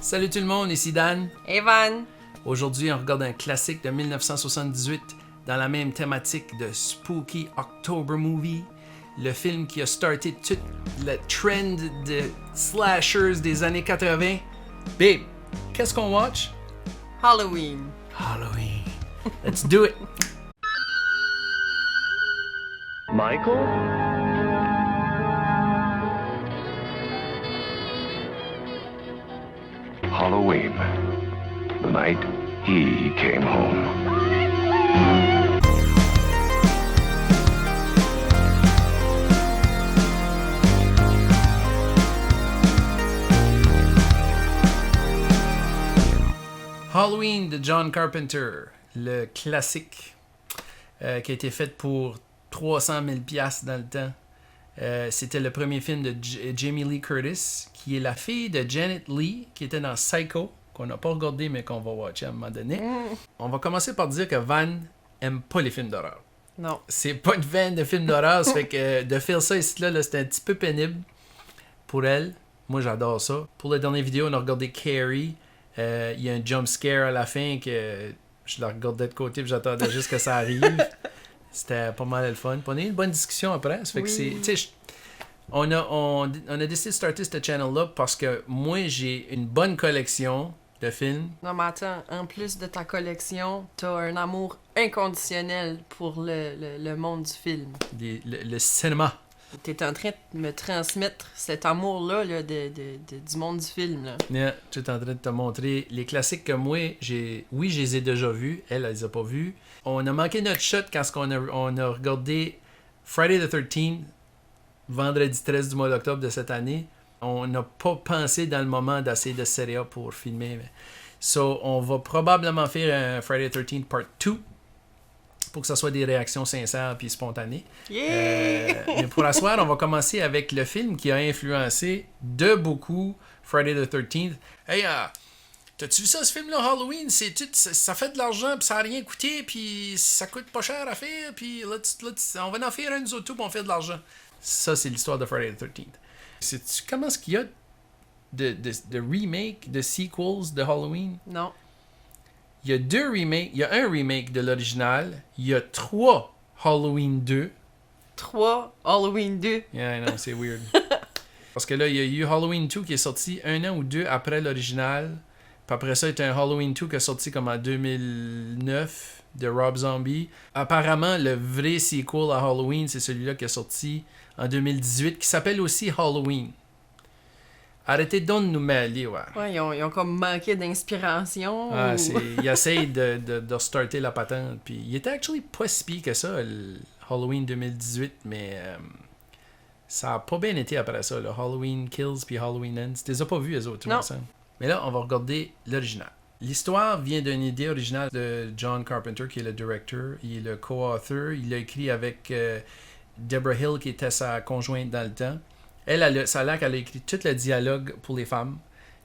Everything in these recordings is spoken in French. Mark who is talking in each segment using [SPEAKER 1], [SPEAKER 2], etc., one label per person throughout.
[SPEAKER 1] Salut tout le monde, ici Dan.
[SPEAKER 2] Evan.
[SPEAKER 1] Aujourd'hui, on regarde un classique de 1978 dans la même thématique de Spooky October Movie. Le film qui a starté toute le trend de slashers des années 80. Babe, qu'est-ce qu'on watch?
[SPEAKER 2] Halloween.
[SPEAKER 1] Halloween. Let's do it.
[SPEAKER 3] Michael? Halloween. The night he came home.
[SPEAKER 1] Halloween de John Carpenter, le classique qui a été fait pour 300 000 $ dans le temps. C'était le premier film de Jamie Lee Curtis, qui est la fille de Janet Leigh, qui était dans Psycho, qu'on n'a pas regardé mais qu'on va watcher à un moment donné. On va commencer par dire que Van aime pas les films d'horreur.
[SPEAKER 2] Non.
[SPEAKER 1] C'est pas une fan de films d'horreur, ça fait que de faire ça ici là, c'était un petit peu pénible pour elle. Moi j'adore ça. Pour la dernière vidéo, on a regardé Carrie. Il y a un jump scare à la fin que je la regardais de côté et j'attendais juste que ça arrive. C'était pas mal le fun. Puis on a eu une bonne discussion après. Ça fait que c'est. Tu sais, on a décidé de starter cette channel-là parce que moi j'ai une bonne collection de films.
[SPEAKER 2] Non, mais attends, en plus de ta collection, t'as un amour inconditionnel pour le monde du film.
[SPEAKER 1] Le cinéma.
[SPEAKER 2] T'es en train de me transmettre cet amour-là là, du monde du film. Là.
[SPEAKER 1] Yeah, je suis en train de te montrer les classiques que moi, je les ai déjà vus. Elle les a pas vus. On a manqué notre shot quand on a regardé Friday the 13th, vendredi 13 du mois d'octobre de cette année. On n'a pas pensé dans le moment d'essayer de se up pour filmer. So, on va probablement faire un Friday the 13th Part 2 pour que ça soit des réactions sincères et spontanées.
[SPEAKER 2] Yeah!
[SPEAKER 1] Mais pour asseoir, on va commencer avec le film qui a influencé de beaucoup Friday the 13th. Hey, t'as-tu vu ça, ce film-là, Halloween? Ça fait de l'argent, puis ça n'a rien coûté, puis ça coûte pas cher à faire, puis on va en faire un nous autres tout pour en faire de l'argent. Ça, c'est l'histoire de Friday the 13th. Sais-tu comment est-ce qu'il y a de remakes, de sequels de Halloween?
[SPEAKER 2] Non.
[SPEAKER 1] Il y a 2 remakes. Il y a un remake de l'original. Il y a 3 Halloween 2.
[SPEAKER 2] 3 Halloween 2.
[SPEAKER 1] Yeah, I know, c'est weird. Parce que là, il y a eu Halloween 2 qui est sorti 1 an ou 2 après l'original. Puis après ça, il y a un Halloween 2 qui est sorti comme en 2009 de Rob Zombie. Apparemment, le vrai sequel à Halloween, c'est celui-là qui est sorti en 2018, qui s'appelle aussi Halloween. Arrêtez donc de nous mêler, ouais.
[SPEAKER 2] Ouais, ils ont comme manqué d'inspiration.
[SPEAKER 1] Ah,
[SPEAKER 2] ou...
[SPEAKER 1] il essaye de starter la patente. Puis il était actually pas si pire que ça, le Halloween 2018, mais ça a pas bien été après ça. Le Halloween Kills puis Halloween Ends. Tu les as pas vus, les autres,
[SPEAKER 2] non.
[SPEAKER 1] Ensemble. Mais là, on va regarder l'original. L'histoire vient d'une idée originale de John Carpenter, qui est le directeur. Il est le co-author. Il l'a écrit avec Deborah Hill, qui était sa conjointe dans le temps. Ça a l'air qu'elle a écrit tout le dialogue pour les femmes.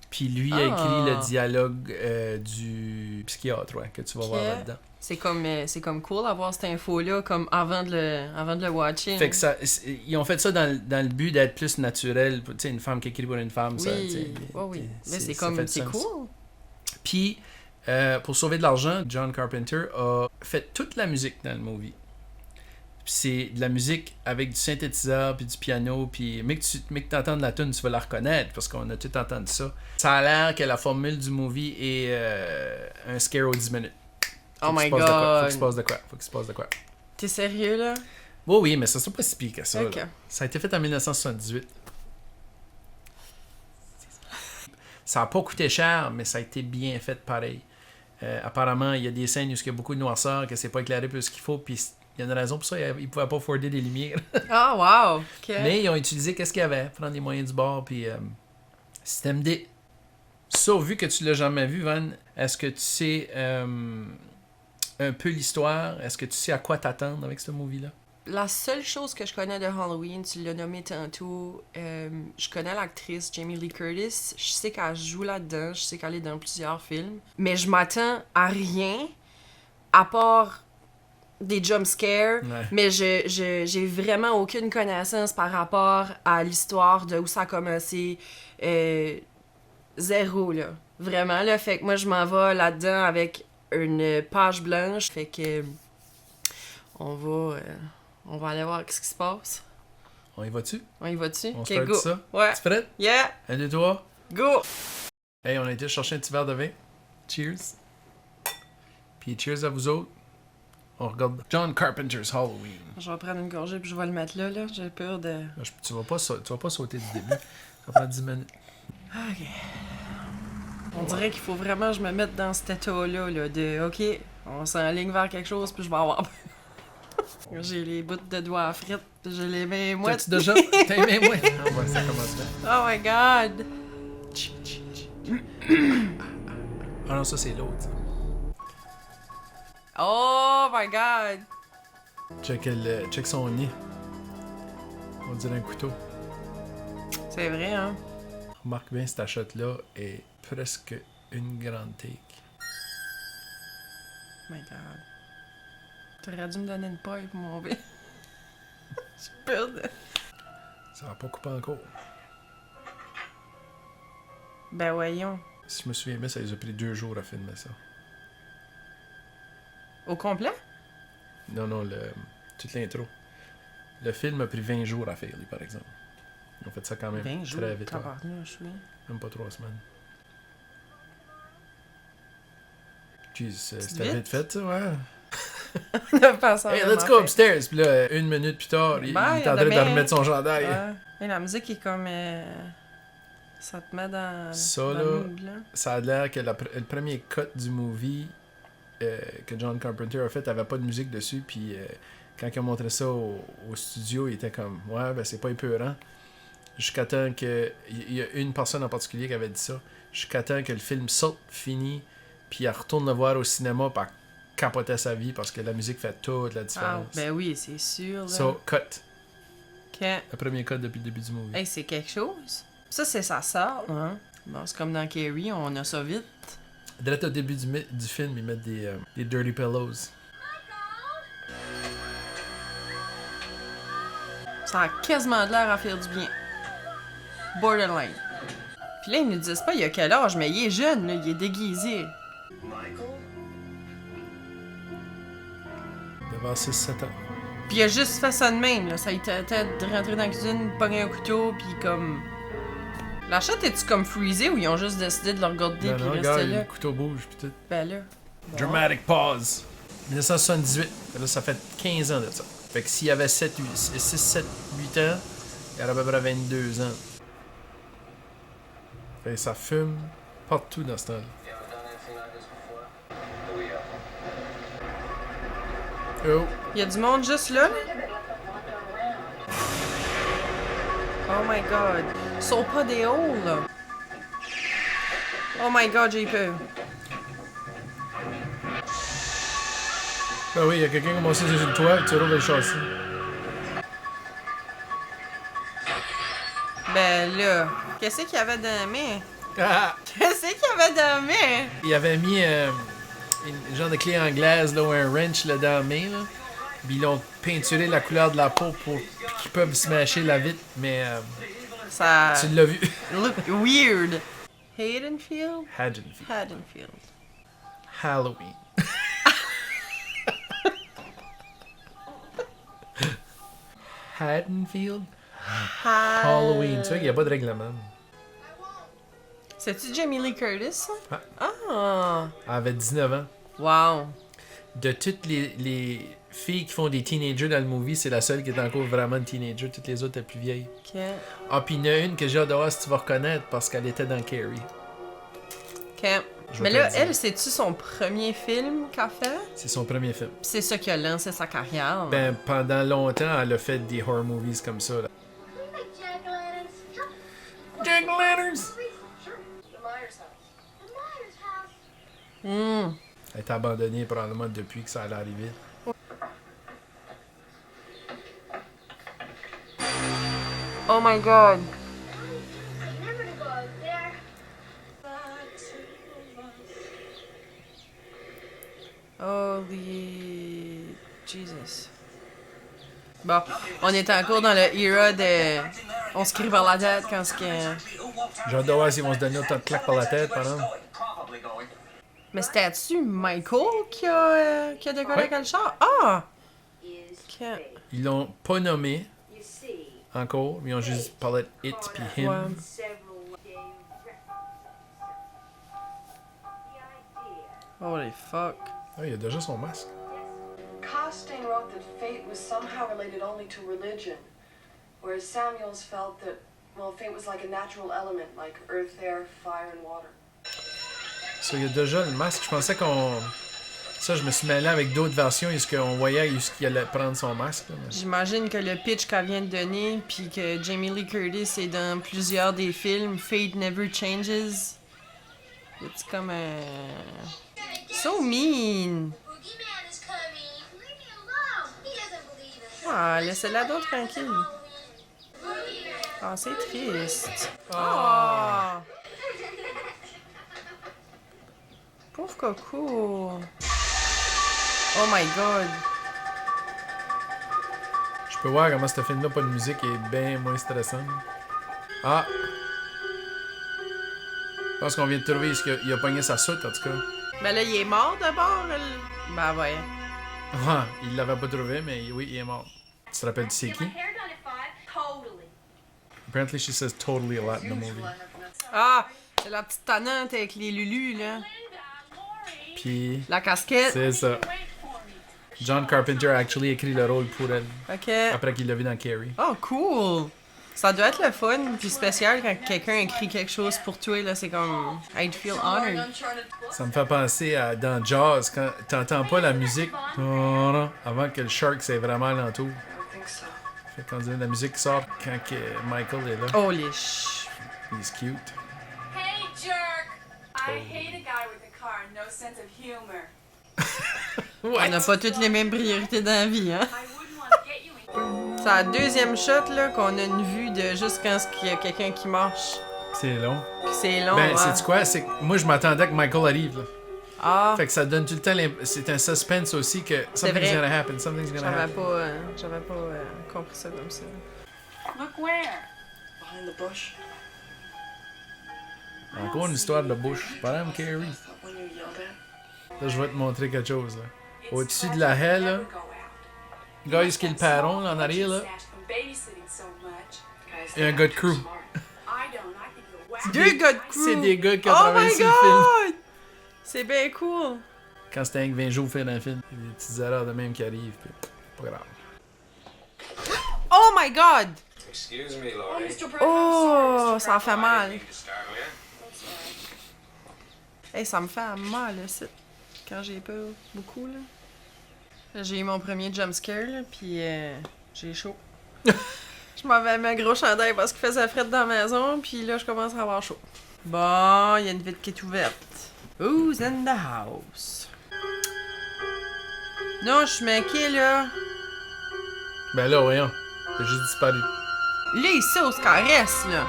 [SPEAKER 1] Puis lui a écrit le dialogue du psychiatre, ouais, que tu vas voir là-dedans.
[SPEAKER 2] C'est comme cool d'avoir cette info-là comme avant de le watcher.
[SPEAKER 1] Fait que ils ont fait ça dans le but d'être plus naturel. Tu sais, une femme qui écrit pour une femme,
[SPEAKER 2] oui.
[SPEAKER 1] ça.
[SPEAKER 2] Oui. Mais c'est cool.
[SPEAKER 1] Puis, pour sauver de l'argent, John Carpenter a fait toute la musique dans le movie. C'est de la musique avec du synthétiseur puis du piano, puis mais que tu entendes la tune, tu vas la reconnaître parce qu'on a tout entendu ça. Ça a l'air que la formule du movie est un scare aux 10 minutes.
[SPEAKER 2] Oh my god.
[SPEAKER 1] Faut qu'il se passe de quoi.
[SPEAKER 2] T'es sérieux là?
[SPEAKER 1] Oui, mais ça c'est pas si pire que ça.
[SPEAKER 2] Okay.
[SPEAKER 1] Ça a été fait en 1978. Ça a pas coûté cher, mais ça a été bien fait pareil. Apparemment, il y a des scènes où il y a beaucoup de noirceur, que c'est pas éclairé plus qu'il faut, puis il y a une raison pour ça, ils pouvaient pas afforder des lumières.
[SPEAKER 2] Ah, wow! Okay.
[SPEAKER 1] Mais ils ont utilisé qu'est-ce qu'il y avait, prendre les moyens du bord, puis système D. Sauf vu que tu l'as jamais vu, Van, est-ce que tu sais un peu l'histoire? Est-ce que tu sais à quoi t'attendre avec ce movie-là?
[SPEAKER 2] La seule chose que je connais de Halloween, tu l'as nommé tantôt, je connais l'actrice Jamie Lee Curtis. Je sais qu'elle joue là-dedans, je sais qu'elle est dans plusieurs films. Mais je m'attends à rien, à part des jumpscares,
[SPEAKER 1] Ouais.
[SPEAKER 2] mais j'ai vraiment aucune connaissance par rapport à l'histoire de où ça a commencé. Zéro, là. Vraiment, là. Fait que moi, je m'en vais là-dedans avec une page blanche. Fait que on va aller voir ce qui se passe.
[SPEAKER 1] On y va-tu?
[SPEAKER 2] On y va-tu?
[SPEAKER 1] On
[SPEAKER 2] Ok,
[SPEAKER 1] start
[SPEAKER 2] go.
[SPEAKER 1] ça?
[SPEAKER 2] Ouais.
[SPEAKER 1] Tu prête?
[SPEAKER 2] Yeah!
[SPEAKER 1] 1, 2, 3.
[SPEAKER 2] Go!
[SPEAKER 1] Hey, on a été chercher un petit verre de vin. Cheers. Puis cheers à vous autres. On regarde John Carpenter's Halloween.
[SPEAKER 2] Je vais prendre une gorgée puis je vais le mettre là. J'ai peur de...
[SPEAKER 1] Là, tu vas pas sauter du début. Ça prend 10 minutes.
[SPEAKER 2] Ok. On dirait qu'il faut vraiment que je me mette dans cet état-là, là, de OK, on s'enligne vers quelque chose puis je vais avoir peur. J'ai les bouts de doigts à frites puis j'ai les mains moites.
[SPEAKER 1] T'as-tu déjà? T'as les mains moites? Non, ouais, ça commence bien.
[SPEAKER 2] Oh my god!
[SPEAKER 1] Ah non, ça c'est l'autre.
[SPEAKER 2] Oh my god!
[SPEAKER 1] Check son nez. On dirait un couteau.
[SPEAKER 2] C'est vrai, hein?
[SPEAKER 1] Remarque bien, cette shot-là est presque une grande take.
[SPEAKER 2] Oh my god. T'aurais dû me donner une paille pour mon bébé. J'ai peur de...
[SPEAKER 1] Ça va pas couper encore.
[SPEAKER 2] Ben voyons.
[SPEAKER 1] Si je me souviens bien, ça les a pris 2 jours à filmer ça.
[SPEAKER 2] Au complet?
[SPEAKER 1] Non, toute l'intro. Le film a pris 20 jours à faire, lui, par exemple. Ils ont fait ça quand même
[SPEAKER 2] 20 jours,
[SPEAKER 1] très vite. Ouais.
[SPEAKER 2] tabarnouche, oui.
[SPEAKER 1] Même pas 3 semaines. Jeez,
[SPEAKER 2] C'est
[SPEAKER 1] c'était
[SPEAKER 2] vite.
[SPEAKER 1] vite fait, ça, ouais.
[SPEAKER 2] On passe en
[SPEAKER 1] Hey,
[SPEAKER 2] vraiment
[SPEAKER 1] let's go
[SPEAKER 2] fait.
[SPEAKER 1] upstairs! Puis là, 1 minute plus tard, il
[SPEAKER 2] Bye,
[SPEAKER 1] est en train de
[SPEAKER 2] demain.
[SPEAKER 1] remettre son chandail.
[SPEAKER 2] Ouais. Et la musique est comme... ça te met dans,
[SPEAKER 1] Ça,
[SPEAKER 2] dans
[SPEAKER 1] là,
[SPEAKER 2] le mood, là.
[SPEAKER 1] Ça a l'air que le premier cut du movie que John Carpenter a fait avait pas de musique dessus, puis quand il a montré ça au studio, il était comme « Ouais, ben c'est pas épeurant ». Jusqu'à temps que... Il y a une personne en particulier qui avait dit ça. Jusqu'à temps que le film sorte, fini, puis elle retourne le voir au cinéma, puis elle capotait sa vie parce que la musique fait toute la
[SPEAKER 2] Ah,
[SPEAKER 1] différence.
[SPEAKER 2] ben oui, c'est sûr, là.
[SPEAKER 1] So, cut.
[SPEAKER 2] Ok.
[SPEAKER 1] Le premier cut depuis le début du movie.
[SPEAKER 2] Hey, c'est quelque chose. Ça, c'est sa sœur, hein? Bon, c'est comme dans Carrie, on a ça vite.
[SPEAKER 1] Direct au début du film, ils mettent des Dirty Pillows.
[SPEAKER 2] Ça a quasiment de l'air à faire du bien. Borderline. Puis là, ils nous disent pas il a quel âge, mais il est jeune, là, il est déguisé.
[SPEAKER 1] Devant 6-7 ans.
[SPEAKER 2] Puis il a juste fait ça de même, là. Ça a été de rentrer dans la cuisine, pogner un couteau, puis comme... La chatte, est-tu comme freezée ou ils ont juste décidé de le regarder
[SPEAKER 1] Non,
[SPEAKER 2] puis
[SPEAKER 1] non,
[SPEAKER 2] rester
[SPEAKER 1] regarde,
[SPEAKER 2] là?
[SPEAKER 1] le couteau bouge pis tout.
[SPEAKER 2] Ben là.
[SPEAKER 1] Dramatic pause. 1978. Là, ça fait 15 ans de ça. Fait que s'il y avait 6, 7, 8 ans, il y aurait à peu près 22 ans. Fait que ça fume partout dans ce temps-là. Oh,
[SPEAKER 2] Il y a du monde juste là, là? Oh my god. Ils sont pas des hauts, là. Oh my god, j'ai peur.
[SPEAKER 1] ah oui, il y a quelqu'un qui a monté sur le toit et tu roules le châssis.
[SPEAKER 2] Ben là, qu'est-ce qu'il y avait dans la main?
[SPEAKER 1] Ah!
[SPEAKER 2] Qu'est-ce qu'il y avait dans la main?
[SPEAKER 1] Il avait mis une genre de clé anglaise là, ou un wrench là, dans la main. Là. Puis ils l'ont peinturé la couleur de la peau pour qu'ils peuvent smasher la vitre, mais
[SPEAKER 2] Ça
[SPEAKER 1] tu l'as vu.
[SPEAKER 2] look weird. Haddonfield?
[SPEAKER 1] Haddonfield.
[SPEAKER 2] Haddonfield.
[SPEAKER 1] Halloween. Haddonfield? Halloween. Tu vois qu'il n'y a pas de règlement.
[SPEAKER 2] C'est-tu Jamie Lee Curtis, ça?
[SPEAKER 1] Ah.
[SPEAKER 2] Ah!
[SPEAKER 1] Elle avait 19 ans.
[SPEAKER 2] Wow.
[SPEAKER 1] De toutes les filles qui font des teenagers dans le movie, c'est la seule qui est encore vraiment une teenager. Toutes les autres étaient plus vieilles.
[SPEAKER 2] Ok.
[SPEAKER 1] Ah, puis il y en a une que j'ai hâte de voir si tu vas reconnaître parce qu'elle était dans Carrie.
[SPEAKER 2] Ok.
[SPEAKER 1] Je vais
[SPEAKER 2] Mais
[SPEAKER 1] te
[SPEAKER 2] là,
[SPEAKER 1] le dire.
[SPEAKER 2] elle, c'est-tu son premier film qu'elle fait?
[SPEAKER 1] C'est son premier film.
[SPEAKER 2] Puis c'est ça qui a lancé sa carrière.
[SPEAKER 1] Ben, pendant longtemps, elle a fait des horror movies comme ça. Là. Jack-o'-lanterns!
[SPEAKER 2] Hmm.
[SPEAKER 1] Elle est abandonnée probablement depuis que ça allait arriver.
[SPEAKER 2] Oh my god. Holy Jesus. Bon, on est encore dans le era de... On se crie vers la tête quand ce que...
[SPEAKER 1] J'ai hâte de voir s'ils vont se donner autant de claques par la tête, par exemple.
[SPEAKER 2] Mais c'était-tu Michael qui a décollé
[SPEAKER 1] Ouais.
[SPEAKER 2] avec le char? Ah! Ok.
[SPEAKER 1] Ils l'ont pas nommé encore, mais ils ont juste parlé de it puis him.
[SPEAKER 2] Ouais. Holy fuck.
[SPEAKER 1] Ah, il a déjà son masque.
[SPEAKER 4] Costain wrote that fate was somehow related only to religion, whereas Samuels felt that, well, fate was like a natural element, like earth, air, fire, and water.
[SPEAKER 1] Ça, il y a déjà le masque. Je pensais qu'on... Ça, je me suis mêlé avec d'autres versions. Est-ce qu'on voyait qu'il allait prendre son masque? Là, mais...
[SPEAKER 2] J'imagine que le pitch qu'elle vient de donner, puis que Jamie Lee Curtis est dans plusieurs des films, Fate Never Changes. C'est comme un... So mean! Ah, laissez-la donc tranquille. Ah, c'est triste. Ah! Pauvre coco. Oh my god.
[SPEAKER 1] Je peux voir comment ce film-là, pas de musique, est bien moins stressant. Ah! Je pense qu'on vient de trouver ce qu'il a pogné sa soute, en tout cas.
[SPEAKER 2] Ben là, il est mort d'abord. Ben ouais.
[SPEAKER 1] Ah, il l'avait pas trouvé, mais oui, il est mort. Tu te rappelles de c'est qui? Apparently she says totally a lot in the movie.
[SPEAKER 2] Ah! C'est la petite tannante avec les lulus, là.
[SPEAKER 1] Puis,
[SPEAKER 2] La casquette.
[SPEAKER 1] c'est ça. John Carpenter a actually écrit le rôle pour elle,
[SPEAKER 2] Ok.
[SPEAKER 1] après qu'il l'a vu dans Carrie.
[SPEAKER 2] Oh, cool! Ça doit être le fun puis spécial quand quelqu'un écrit quelque chose pour toi, là. C'est comme... I'd feel honored.
[SPEAKER 1] Ça me fait penser à dans Jaws, quand t'entends pas la musique avant que le shark c'est vraiment alentour.
[SPEAKER 4] I don't think so.
[SPEAKER 1] Fait qu'on dirait la musique qui sort quand que Michael est là.
[SPEAKER 2] Holy sh...
[SPEAKER 1] He's cute.
[SPEAKER 5] Hey, jerk! I hate a guy with a car and no sense of humor.
[SPEAKER 2] On n'a pas toutes les mêmes priorités dans la vie, hein?
[SPEAKER 5] I wouldn't want to get you in.
[SPEAKER 2] C'est la deuxième shot, là, qu'on a une vue de juste quand il y a quelqu'un qui marche.
[SPEAKER 1] C'est long.
[SPEAKER 2] Puis c'est long,
[SPEAKER 1] Ben,
[SPEAKER 2] hein?
[SPEAKER 1] sais-tu quoi? C'est que moi, je m'attendais que Michael arrive, là.
[SPEAKER 2] Ah!
[SPEAKER 1] Fait que ça donne tout le temps c'est un suspense aussi que something's
[SPEAKER 2] vrai.
[SPEAKER 1] gonna happen, something's gonna
[SPEAKER 2] J'avais
[SPEAKER 1] happen.
[SPEAKER 2] pas compris ça comme ça.
[SPEAKER 5] Look where?
[SPEAKER 4] Behind the bush.
[SPEAKER 1] Encore une histoire de bouche. Madame Carrie.
[SPEAKER 4] I thought when you yelled at.
[SPEAKER 1] Là, je vais te montrer quelque chose, là. Au-dessus de la haie, là. Guys, qui est le perron, là, en arrière, là. Il y a un gars de crew.
[SPEAKER 2] Deux gars de crew!
[SPEAKER 1] C'est des gars qui ont
[SPEAKER 2] Oh
[SPEAKER 1] travaillé
[SPEAKER 2] my
[SPEAKER 1] sur le film.
[SPEAKER 2] god! C'est bien cool!
[SPEAKER 1] Quand c'était un 20 jours fait dans le film. Il y a des petites erreurs de même qui arrivent, puis pas grave.
[SPEAKER 2] Oh my god!
[SPEAKER 6] Excuse me, Lordy.
[SPEAKER 2] Oh, ça en fait mal.
[SPEAKER 6] Need to start with.
[SPEAKER 2] Hey, ça me fait mal, là, c'est... Quand j'ai peur, beaucoup, là. Là, j'ai eu mon premier jumpscare, là, pis j'ai chaud. Je m'avais mis un gros chandail parce qu'il faisait frais dans la maison, pis là, je commence à avoir chaud. Bon, il y a une vitre qui est ouverte. Who's in the house? Non, je suis manqué, là.
[SPEAKER 1] Ben là, voyons. Il a juste disparu.
[SPEAKER 2] Là, ici, on se caresse, là.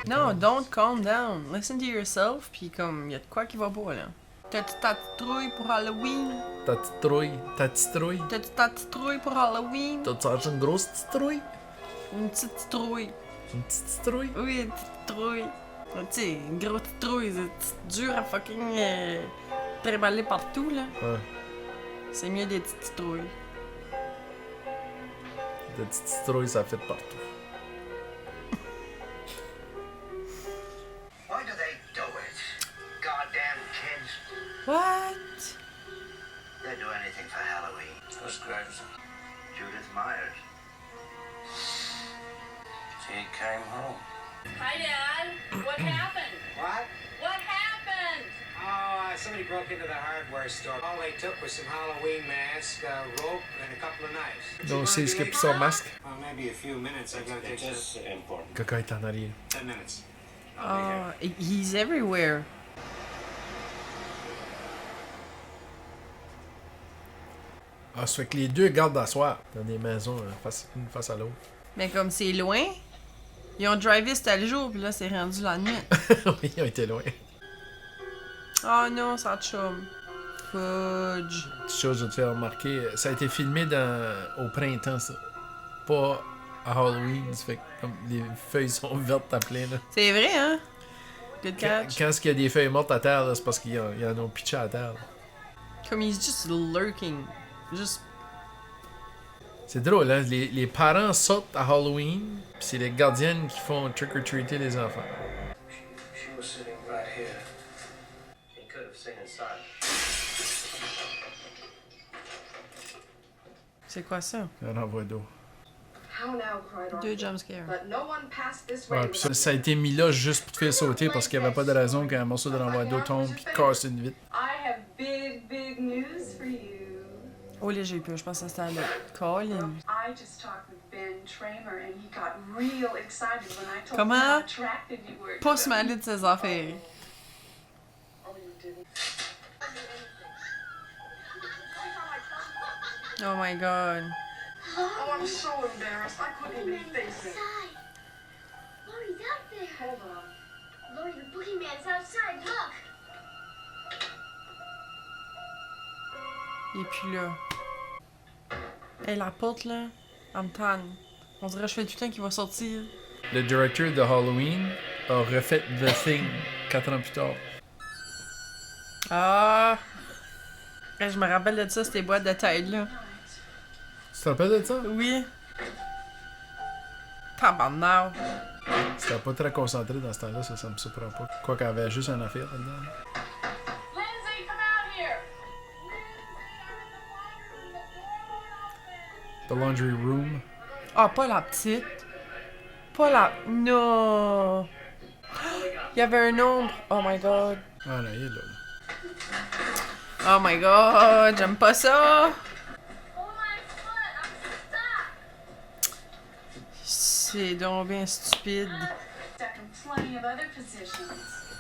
[SPEAKER 2] Non, don't calm down. Listen to yourself, pis comme, y a de quoi qui va pas, là. T'as-tu ta petite trouille pour Halloween?
[SPEAKER 1] Ta petite trouille. Ta petite trouille.
[SPEAKER 2] T'as-tu ta petite trouille pour Halloween?
[SPEAKER 1] T'as-tu acheté une grosse petite trouille?
[SPEAKER 2] Une petite trouille.
[SPEAKER 1] Une petite trouille?
[SPEAKER 2] Oui, une petite trouille. Tu sais, une grosse petite trouille, c'est dur à fucking trimballer partout, là.
[SPEAKER 1] Ouais.
[SPEAKER 2] C'est mieux des petites trouilles.
[SPEAKER 1] Ta petite trouille, ça fait partout.
[SPEAKER 7] Why do they do it? Goddamn kids.
[SPEAKER 2] What?
[SPEAKER 7] They'd do anything for Halloween.
[SPEAKER 6] Who's Gregson?
[SPEAKER 7] Judith Myers.
[SPEAKER 6] She came home.
[SPEAKER 5] Hi, Dad. What happened?
[SPEAKER 8] What?
[SPEAKER 5] What happened?
[SPEAKER 8] Oh, somebody broke into the hardware store. All they took was some Halloween mask, a rope, and a couple of knives.
[SPEAKER 1] Donc, c'est ce qui a son masque.
[SPEAKER 8] Well, maybe a few minutes. I gotta take
[SPEAKER 6] It is important.
[SPEAKER 1] Caca est en arrière.
[SPEAKER 8] 10 minutes. I'll be here.
[SPEAKER 2] Oh, he's everywhere.
[SPEAKER 1] Ah, ça fait que les deux gardent d'asseoir dans des maisons une face à l'autre.
[SPEAKER 2] Mais comme c'est loin, ils ont drivé c'était le jour, puis là, c'est rendu la nuit.
[SPEAKER 1] Oui, ils ont été loin.
[SPEAKER 2] Oh non, ça te chum. Fudge.
[SPEAKER 1] Petite chose, je vais te faire remarquer, ça a été filmé au printemps, ça. Pas à Halloween. Ça fait que comme les feuilles sont vertes à plein, là.
[SPEAKER 2] C'est vrai, hein? Good catch.
[SPEAKER 1] Quand il y a des feuilles mortes à terre, là, c'est parce qu'ils en ont pitché à terre. Là.
[SPEAKER 2] Comme he's just lurking. Juste.
[SPEAKER 1] C'est drôle, hein? Les parents sortent à Halloween, pis c'est les gardiennes qui font trick-or-treater les enfants.
[SPEAKER 6] She was sitting right here. He could have seen inside.
[SPEAKER 2] C'est quoi ça?
[SPEAKER 1] Un envoi d'eau.
[SPEAKER 4] How now, cried Arthur.
[SPEAKER 2] Deux jumpscares.
[SPEAKER 4] Let no one pass this way
[SPEAKER 1] Ouais, pis ça a été mis là juste pour te faire sauter parce qu'il n'y avait pas de raison qu'un morceau de renvoi d'eau tombe pis casse une vitre.
[SPEAKER 5] I have big news for you.
[SPEAKER 2] Oh, là, j'ai eu peur. Je pense que c'était le Colin.
[SPEAKER 5] I just talked with Ben Tramer and he got real excited when I told him
[SPEAKER 2] Comment?
[SPEAKER 5] how attracted you were.
[SPEAKER 2] Pas se mêler de ses affaires.
[SPEAKER 4] Oh, you didn't.
[SPEAKER 2] Oh my god.
[SPEAKER 4] Oh, I'm so embarrassed. I couldn't even face it.
[SPEAKER 9] Laurie's out there.
[SPEAKER 4] Hold on.
[SPEAKER 9] Laurie, the boogeyman's outside. Look.
[SPEAKER 2] Il est plus là. Hey, la porte, là, elle me tanne. On dirait que je fais tout le temps qu'il va sortir.
[SPEAKER 1] Le directeur de Halloween a refait The Thing 4 ans plus tard.
[SPEAKER 2] Ah! Hey, je me rappelle de ça, ces boîtes de taille-là.
[SPEAKER 1] Tu te rappelles de ça?
[SPEAKER 2] Oui. Tabarnak.
[SPEAKER 1] C'était pas très concentré dans ce temps-là, ça me surprend pas. Quoi qu'elle avait juste un affaire là-dedans.
[SPEAKER 5] Lindsay, come out here.
[SPEAKER 1] The Laundry Room.
[SPEAKER 2] Ah, pas la petite. Pas la... Non! Il y avait un ombre. Oh my god.
[SPEAKER 1] Ah non, il est là.
[SPEAKER 2] Oh my god, j'aime pas ça.
[SPEAKER 9] Oh my foot. I'm stuck.
[SPEAKER 2] C'est donc bien stupide.
[SPEAKER 5] Stuck in plenty of other positions.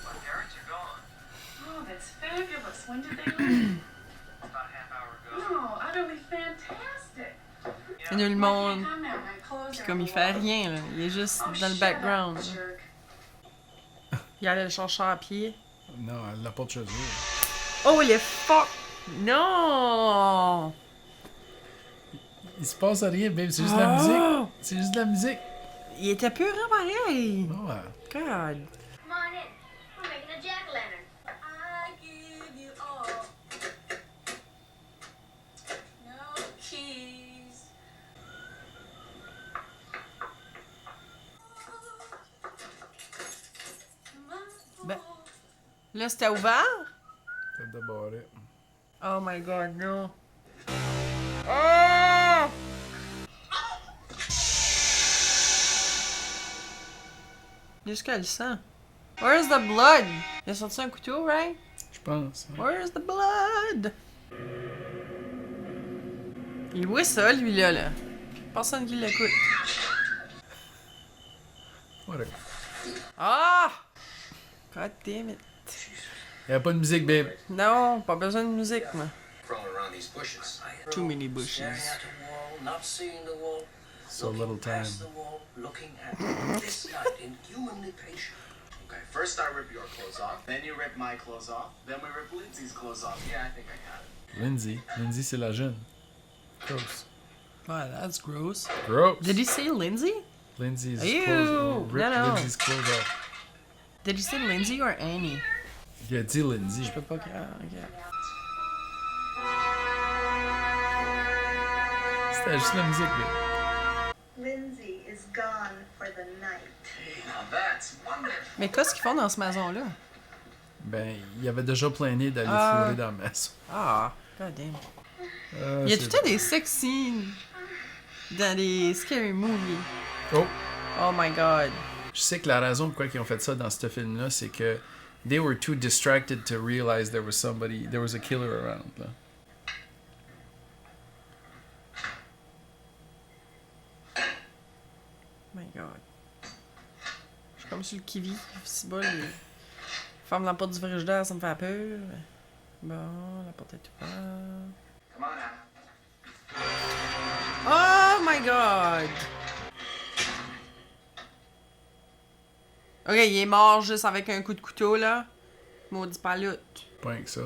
[SPEAKER 8] My parents are gone.
[SPEAKER 5] Oh, that's fabulous. When did they leave?
[SPEAKER 8] About a half hour ago.
[SPEAKER 5] Oh, utterly fantastic.
[SPEAKER 2] Nul monde.
[SPEAKER 5] Come now, my clothes
[SPEAKER 2] Puis
[SPEAKER 5] are
[SPEAKER 2] comme il fait rien, là. Il est juste
[SPEAKER 5] Oh,
[SPEAKER 2] dans le
[SPEAKER 5] shut
[SPEAKER 2] background.
[SPEAKER 5] up,
[SPEAKER 2] là.
[SPEAKER 5] jerk.
[SPEAKER 2] Il allait le chercher à pied.
[SPEAKER 1] Non, elle l'a pas de chez eux.
[SPEAKER 2] Oh, les fuck! Non!
[SPEAKER 1] Il se passe rien, babe, c'est juste de la musique. C'est juste de la musique.
[SPEAKER 2] Il était pur, hein, pareil.
[SPEAKER 1] Ouais.
[SPEAKER 2] God.
[SPEAKER 9] Come on in. We're making a jack-o'-lantern.
[SPEAKER 5] I give you all. No keys.
[SPEAKER 2] Ben, là, c'était ouvert?
[SPEAKER 1] Tête de barret.
[SPEAKER 2] Oh my god, non. Oh! Jusqu'à le sang. Where's the blood? Il a sorti un couteau, right?
[SPEAKER 1] Je pense. Hein.
[SPEAKER 2] Where's the blood? Il voit ça, lui, là. Personne qui l'écoute.
[SPEAKER 1] Voilà.
[SPEAKER 2] Ah! God damn it.
[SPEAKER 1] Il y a pas de musique, babe.
[SPEAKER 2] Non, pas besoin de musique, moi.
[SPEAKER 8] Crawling around these bushes.
[SPEAKER 2] Too many bushes.
[SPEAKER 6] Staring at the wall, not seeing the wall.
[SPEAKER 1] So
[SPEAKER 6] looking
[SPEAKER 1] little time.
[SPEAKER 6] past the wall, looking at this night, inhumanly patient.
[SPEAKER 7] Okay, first I rip your clothes off, then you rip my clothes off, then we rip Lindsay's clothes off. Yeah, I think I got it.
[SPEAKER 1] Lindsay. Lindsay, c'est la jeune. Gross.
[SPEAKER 2] Wow, that's gross.
[SPEAKER 1] Gross.
[SPEAKER 2] Did he say Lindsay?
[SPEAKER 1] Lindsay's
[SPEAKER 2] Ew.
[SPEAKER 1] clothes. Rip
[SPEAKER 2] No, no.
[SPEAKER 1] Lindsay's clothes off.
[SPEAKER 2] Did he say Lindsay or Annie?
[SPEAKER 1] Il a dit Lindsay.
[SPEAKER 2] Je peux pas croire. Ok.
[SPEAKER 1] C'était juste la musique, babe.
[SPEAKER 9] Lindsay is gone for the night.
[SPEAKER 7] Hey, now that's wonderful.
[SPEAKER 2] Mais qu'est-ce qu'ils font dans cette maison-là?
[SPEAKER 1] Ben, il avait déjà plané d'aller
[SPEAKER 2] Ah.
[SPEAKER 1] fourrer dans la messe.
[SPEAKER 2] Ah, god damn.
[SPEAKER 1] Ah,
[SPEAKER 2] Il y a
[SPEAKER 1] c'est
[SPEAKER 2] tout le temps des sex scenes dans les scary movies.
[SPEAKER 1] Oh!
[SPEAKER 2] Oh my god.
[SPEAKER 1] Je sais que la raison pourquoi ils ont fait ça dans ce film-là, c'est que they were too distracted to realize there was a killer around. Là.
[SPEAKER 2] My god. Je suis comme sur le kiwi. Si bas, les... Ferme la porte du frigidaire, ça me fait peur. Bon, la porte est ouverte.
[SPEAKER 7] Come on now.
[SPEAKER 2] Oh my god! Ok, il est mort juste avec un coup de couteau, là. Maudit paloute.
[SPEAKER 1] Pas rien que ça.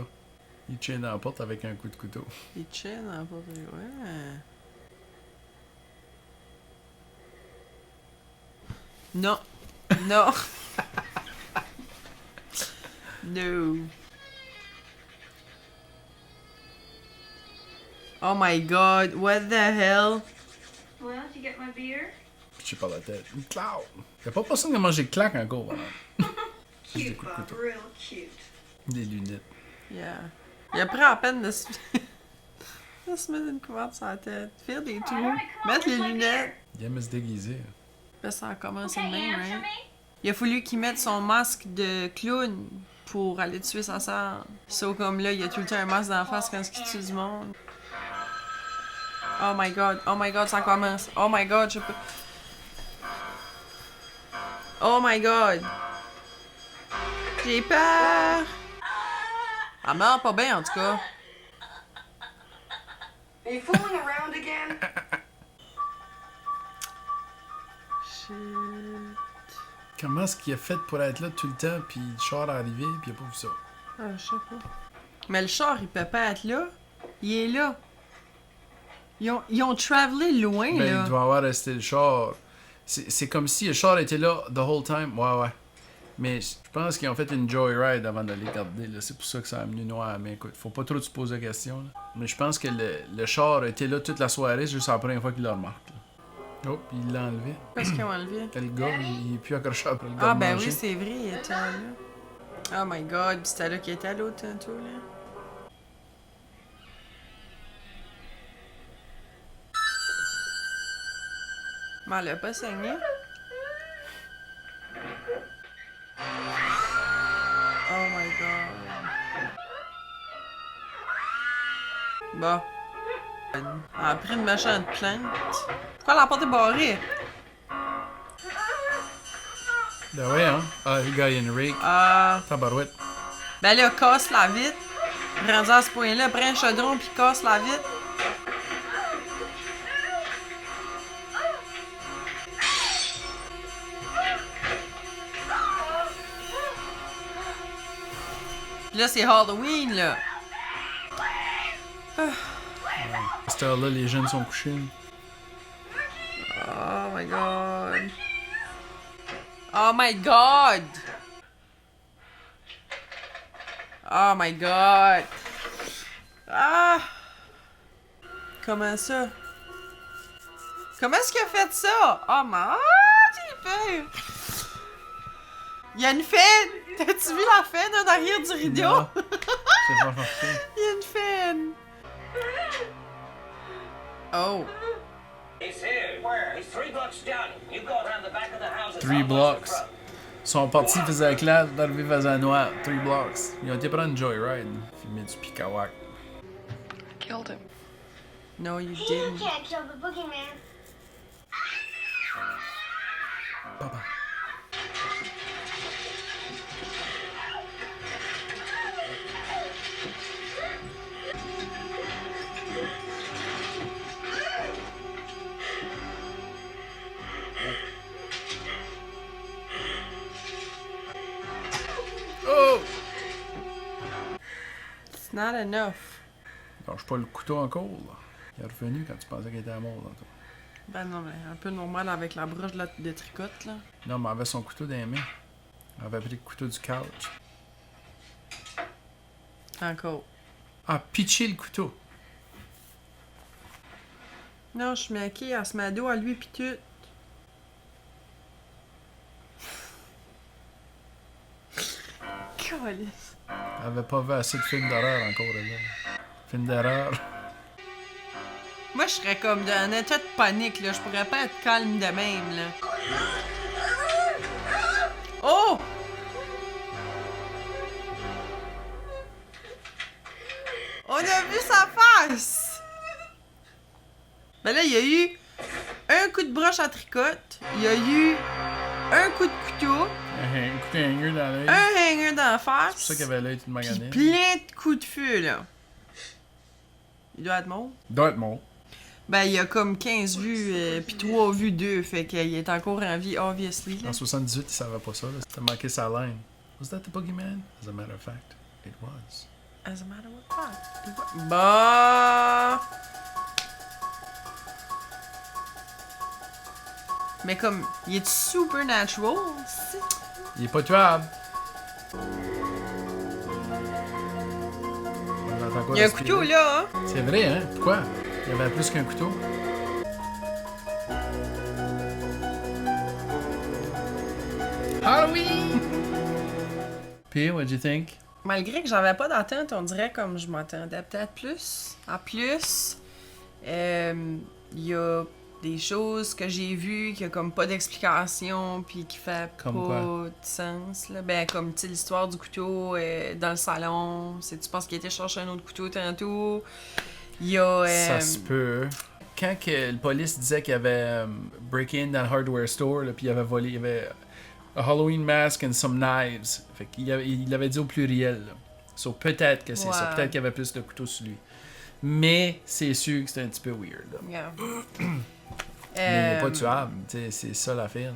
[SPEAKER 1] Il tient dans la porte avec un coup de couteau.
[SPEAKER 2] Il chill dans la porte. Ouais. Non. Non. No. Oh my god, what the hell?
[SPEAKER 9] Well, did you get my beer?
[SPEAKER 1] Pitché par la tête. Une claque. Y'a pas personne qui a mangé claque encore, voilà.
[SPEAKER 9] Cute, Bob. Real cute.
[SPEAKER 1] Des lunettes.
[SPEAKER 2] Yeah. Il a pris à peine de se... de se mettre une couverte sur la tête. Faire des trous. Mettre les lunettes.
[SPEAKER 1] Il aime se déguiser.
[SPEAKER 2] Là, ça a commencé de même, right? Il a fallu qu'il mette son masque de clown pour aller tuer sa sœur. So, comme là, il a tout le temps un masque dans la face quand il tue du monde. Oh my god, ça commence. Oh my god, je peux... Oh my god. J'ai peur. Elle meurt pas bien, en tout cas.
[SPEAKER 4] Are you fooling around again?
[SPEAKER 2] Shit.
[SPEAKER 1] Comment est-ce qu'il a fait pour être là tout le temps, puis le char est arrivé, puis il a pas vu ça?
[SPEAKER 2] Ah, je sais pas. Mais le char, il peut pas être là. Il est là. Ils ont travelé loin,
[SPEAKER 1] Ben,
[SPEAKER 2] là.
[SPEAKER 1] il doit avoir resté le char. C'est comme si le char était là the whole time. Ouais. Mais je pense qu'ils ont fait une joyride avant de les garder. Là. C'est pour ça que ça a amené noir. Mais écoute, faut pas trop se poser la question. Là. Mais je pense que le char était là toute la soirée, c'est juste la première fois qu'il le remarque. Là. Oh, puis il l'a enlevé.
[SPEAKER 2] Qu'est-ce qu'ils ont enlevé?
[SPEAKER 1] Le gars, il est plus accroché après le gars.
[SPEAKER 2] Ah,
[SPEAKER 1] de
[SPEAKER 2] ben
[SPEAKER 1] manger.
[SPEAKER 2] oui, c'est vrai, il était là. Oh my god, pis c'était là qui était l'autre tantôt, là. Mais elle a pas saigné. Oh my god. Bon. Elle a pris une méchante plainte. Pourquoi la porte est barrée?
[SPEAKER 1] Ben ouais, hein. Ah, le gars, il a une rake.
[SPEAKER 2] Ah.
[SPEAKER 1] Tabarouette.
[SPEAKER 2] Ben là, casse la vitre. Rendu à ce point-là, prends un chaudron pis casse la vitre. Pis là, c'est Halloween, là.
[SPEAKER 1] À cette heure-là, les jeunes sont couchés.
[SPEAKER 2] Oh my god. Oh my god. Oh my god. Ah. Comment ça? Comment est-ce qu'il a fait ça? Oh my... j'ai peur. Il y a une fenne. T'as-tu vu la fenne en arrière du rideau?
[SPEAKER 1] Non. C'est pas parfait.
[SPEAKER 2] Il y a une fenne. Oh.
[SPEAKER 8] He's here. Where? He's 3 blocks down. You go around the back of the house.
[SPEAKER 1] 3 blocks. Ils sont partis, ils faisaient clair, d'arriver faisait noir. 3 blocks. Ils ont été prendre une joyride. Filmer du picawak.
[SPEAKER 4] Killed him.
[SPEAKER 2] No, you
[SPEAKER 9] You
[SPEAKER 2] didn't.
[SPEAKER 9] can't kill the boogeyman.
[SPEAKER 1] Papa. Oh!
[SPEAKER 2] It's not enough.
[SPEAKER 1] Lâche pas le couteau encore, là. Il est revenu quand tu pensais qu'il était mort, là. Toi.
[SPEAKER 2] Ben non, mais un peu normal avec la broche de tricote, là.
[SPEAKER 1] Non, mais elle avait son couteau dans les mains. Elle avait pris le couteau du couch.
[SPEAKER 2] Encore.
[SPEAKER 1] Ah, pitché le couteau.
[SPEAKER 2] Non, je suis maquée, elle se met à dos à lui pis tout. Calice.
[SPEAKER 1] Elle avait pas vu assez de films d'horreur encore, là. Films d'horreur.
[SPEAKER 2] Moi, je serais comme dans un état de panique, là. Je pourrais pas être calme de même, là. Oh! On a vu sa face! Ben là, il y a eu un coup de broche à tricote. Il y a eu un coup de couteau.
[SPEAKER 1] Un coup de hanger dans l'œil.
[SPEAKER 2] Un hanger dans la
[SPEAKER 1] C'est pour
[SPEAKER 2] face.
[SPEAKER 1] ça qu'il avait l'œil tout
[SPEAKER 2] Pis
[SPEAKER 1] magané.
[SPEAKER 2] plein de coups de feu, là. Il doit être mort.
[SPEAKER 1] Il doit être mort.
[SPEAKER 2] Ben, il y a comme 15 vues, puis 3 vues 2, fait qu'il est encore en vie, obviously. Là.
[SPEAKER 1] En 78, il savait pas ça, là. C'était manqué sa line. Was that the boogeyman? As a matter of fact, it was.
[SPEAKER 2] As a matter of fact. Bah. Mais comme, il est supernatural?
[SPEAKER 1] Il est pas tuable. On entend quoi
[SPEAKER 2] Il y a un
[SPEAKER 1] respirer?
[SPEAKER 2] couteau là, hein?
[SPEAKER 1] C'est vrai, hein? Pourquoi? Il y avait plus qu'un couteau. Halloween! Puis, what do you think?
[SPEAKER 2] Malgré que j'avais pas d'attente, on dirait comme je m'attendais peut-être plus. En plus, il y a des choses que j'ai vues qui a comme pas d'explication puis qui fait
[SPEAKER 1] Comme
[SPEAKER 2] pas
[SPEAKER 1] quoi?
[SPEAKER 2] de sens. Là. Ben comme tu sais l'histoire du couteau dans le salon. Tu penses qu'il était chercher un autre couteau tantôt. Il y a...
[SPEAKER 1] Ça se peut. Quand que le police disait qu'il y avait break-in dans le hardware store, là, puis il avait volé, il y avait a Halloween mask and some knives. Fait qu'il il avait dit au pluriel. Là. So, peut-être que c'est ça.
[SPEAKER 2] Ouais.
[SPEAKER 1] Peut-être qu'il y avait plus de couteaux sur lui. Mais c'est sûr que c'était un petit peu weird. Là.
[SPEAKER 2] Yeah.
[SPEAKER 1] Mais il n'est pas tuable. T'sais, c'est ça l'affaire.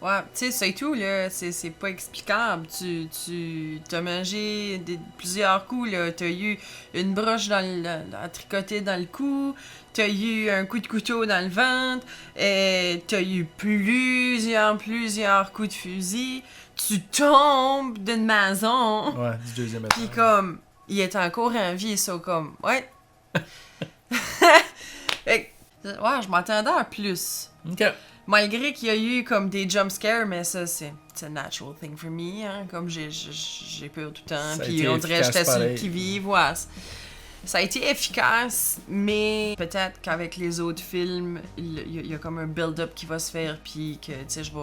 [SPEAKER 2] Ouais, tu sais, c'est tout, là. C'est pas explicable. Tu t'as mangé plusieurs coups, là. T'as eu une broche à tricoter dans le cou. T'as eu un coup de couteau dans le ventre. T'as eu plusieurs coups de fusil. Tu tombes d'une maison.
[SPEAKER 1] Ouais, du deuxième étage.
[SPEAKER 2] Puis comme, il est encore en vie, ça, comme, ouais. Fait que, ouais, je m'attendais à plus.
[SPEAKER 1] OK.
[SPEAKER 2] Malgré qu'il y a eu comme des jump scares, mais ça, c'est a natural thing for me, hein. Comme j'ai peur tout le temps,
[SPEAKER 1] Ça a
[SPEAKER 2] puis
[SPEAKER 1] été
[SPEAKER 2] on dirait que
[SPEAKER 1] efficace
[SPEAKER 2] j'étais sur le
[SPEAKER 1] pareil.
[SPEAKER 2] qui-vive, ouais. Ça a été efficace, mais peut-être qu'avec les autres films, il y a comme un build-up qui va se faire, puis que, tu sais, je vais